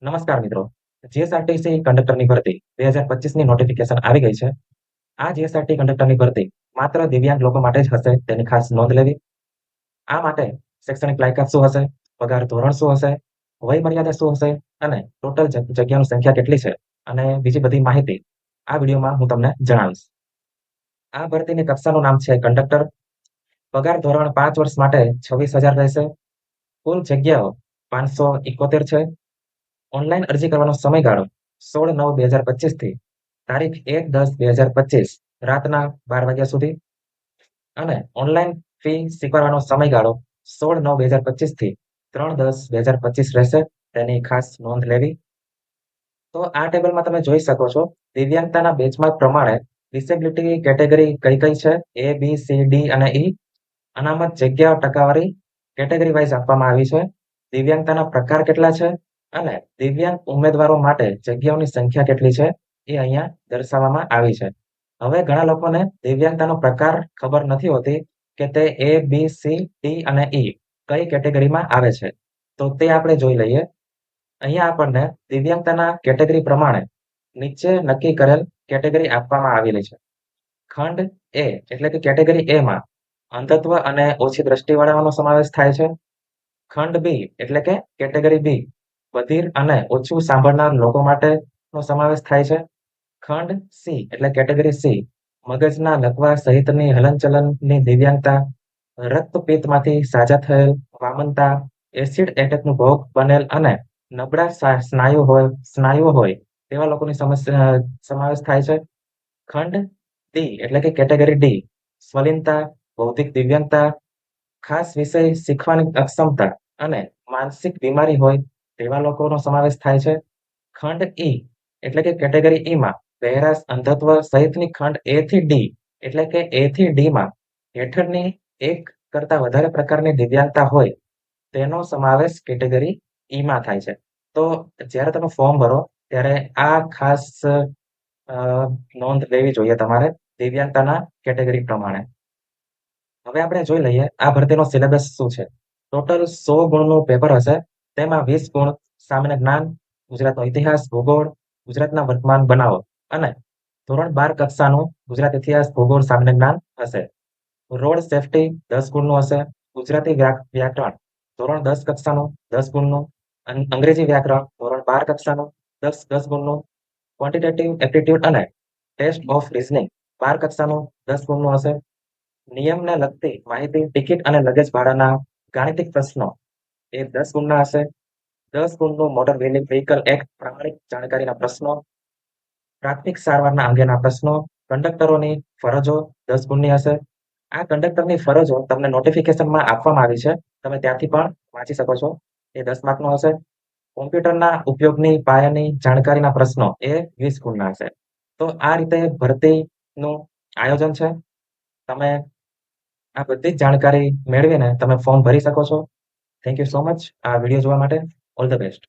નમસ્કાર મિત્રો. જીએસઆરટીસી કંડક્ટરની ભરતી 2025ની નોટિફિકેશન આવી ગઈ છે. આ જીએસઆરટી કંડક્ટરની ભરતી માત્ર દિવ્યાંગ લોકો માટે જ હશે, તેની ખાસ નોંધ લેવી. આ માટે શૈક્ષણિક લાયકાત શું હશે, પગાર ધોરણ શું હશે, વય મર્યાદા શું હશે અને ટોટલ જગ્યાની સંખ્યા કેટલી છે અને બીજી બધી માહિતી આ વિડીયોમાં હું તમને જણાવીશ. આ ભરતીની કક્ષાનું નામ છે કંડક્ટર. પગાર ધોરણ 5 વર્ષ માટે 26,000 રહેશે. કુલ જગ્યાઓ 571 છે. ઓનલાઈન અરજી કરવાનો સમયગાળો 16/9/2025 થી તારીખ 1/10/2025 રાતના 12 વાગ્યા સુધી અને ઓનલાઈન ફી સ્વીકારવાનો સમયગાળો 16/9/2025 થી 3/10/2025 રહેશે, તેની ખાસ નોંધ લેવી. તો આ ટેબલમાં તમે જોઈ શકો છો દિવ્યાંગતાના બેચમાર્ક પ્રમાણે ડિસેબિલિટી કેટેગરી કઈ કઈ છે, એ બી સી ડી અને ઈ. અનામત જગ્યા ટકાવારી કેટેગરી વાઇઝ આપવામાં આવી છે. દિવ્યાંગતાના પ્રકાર કેટલા છે અને દિવ્યાંગ ઉમેદવારો માટે જગ્યાઓની સંખ્યા કેટલી છે એ અહીંયા દર્શાવવામાં આવી છે. હવે ઘણા લોકોને દિવ્યાંગતાનો પ્રકાર ખબર નથી હોતી કે તે એ બી સી ડી અને ઈ કઈ કેટેગરીમાં આવે છે. તો તે આપણે જોઈ લઈએ. અહીંયા આપણને દિવ્યાંગતાના કેટેગરી પ્રમાણે નીચે નક્કી કરેલ કેટેગરી આપવામાં આવેલી છે. ખંડ એ એટલે કે કેટેગરી એમાં અંધત્વ અને ઓછી દ્રષ્ટિવાળાનો સમાવેશ થાય છે. ખંડ બી એટલે કે કેટેગરી બી બધિર અને ઓછું સાંભળનાર લોકો માટેનો સમાવેશ થાય છે. ખંડ સી એટલે કેટેગરી સી મગજના લકવા સહિતની હલનચલનની દિવ્યાંગતા, રક્તપિત્તમાંથી સાજા થયેલ, વામનતા, એસિડ એટેકનો ભોગ બનેલ અને નબળા સ્નાયુઓ હોય તેવા લોકોની સમાવેશ થાય છે. ખંડ ડી એટલે કે કેટેગરી ડી સ્વલિનતા, બૌદ્ધિક દિવ્યાંગતા, ખાસ વિષય શીખવાની અક્ષમતા અને માનસિક બીમારી હોય તેવા લોકોનો સમાવેશ થાય છે. ખંડ ઈ એટલે કે કેટેગરી ઈમાં બહેરાશ, અંધત્વ સહિતની ખંડ એ થી ડી એટલે કે એ થી ડીમાં હેઠળની એક કરતા વધારે પ્રકારની દિવ્યાંગતા હોય તેનો સમાવેશ કેટેગરી ઈમાં થાય છે. તો જ્યારે તમે ફોર્મ ભરો ત્યારે આ ખાસ નોંધ લેવી જોઈએ તમારે દિવ્યાંગતાના કેટેગરી પ્રમાણે. હવે આપણે જોઈ લઈએ આ ભરતીનો સિલેબસ શું છે. ટોટલ 100 ગુણનું પેપર હશે. તેમાં 20 ગુણ સામાન્ય જ્ઞાન, ગુજરાતનો ઇતિહાસ, ભૂગોળ, ગુજરાતના વર્તમાન બનાવો અને ધોરણ 12 કક્ષાનું ગુજરાત ઇતિહાસ, ભૂગોળ, સામાન્ય જ્ઞાન હશે. રોડ સેફટી 10 ગુણનું હશે. ગુજરાતી વ્યાકરણ ધોરણ 10 કક્ષાનું 10 ગુણનું. અંગ્રેજી વ્યાકરણ ધોરણ 12 કક્ષાનું 10 ગુણનું. ક્વોન્ટિટેટિવ એપ્ટિટ્યુડ અને ટેસ્ટ ઓફ રિઝનિંગ 12 કક્ષાનું 10 ગુણનું હશે. નિયમને લગતી માહિતી, ટિકિટ અને લગેજ ભાડાના ગાણિતિક પ્રશ્નો એ 10 ગુણના હશે. 10 ગુણનું મોટર વ્હીકલ એક્ટ પ્રામાણિક જાણકારીના પ્રશ્નો, પ્રાથમિક સારવારના અંગેના પ્રશ્નો, કંડક્ટરોની ફરજો 10 ગુણની હશે. આ કંડક્ટરની ફરજો તમને નોટિફિકેશનમાં આપવામાં આવી છે, તમે ત્યાંથી પણ વાંચી શકો છો. એ 10 માર્કનો હશે. કોમ્પ્યુટરના ઉપયોગની પાયાની જાણકારીના પ્રશ્નો એ 20 ગુણના હશે. તો આ રીતે ભરતીનું આયોજન છે. તમે આ બધી જ જાણકારી મેળવીને તમે ફોર્મ ભરી શકો છો. થેન્ક યુ સો મચ આ વિડીયો જોવા માટે. All the best.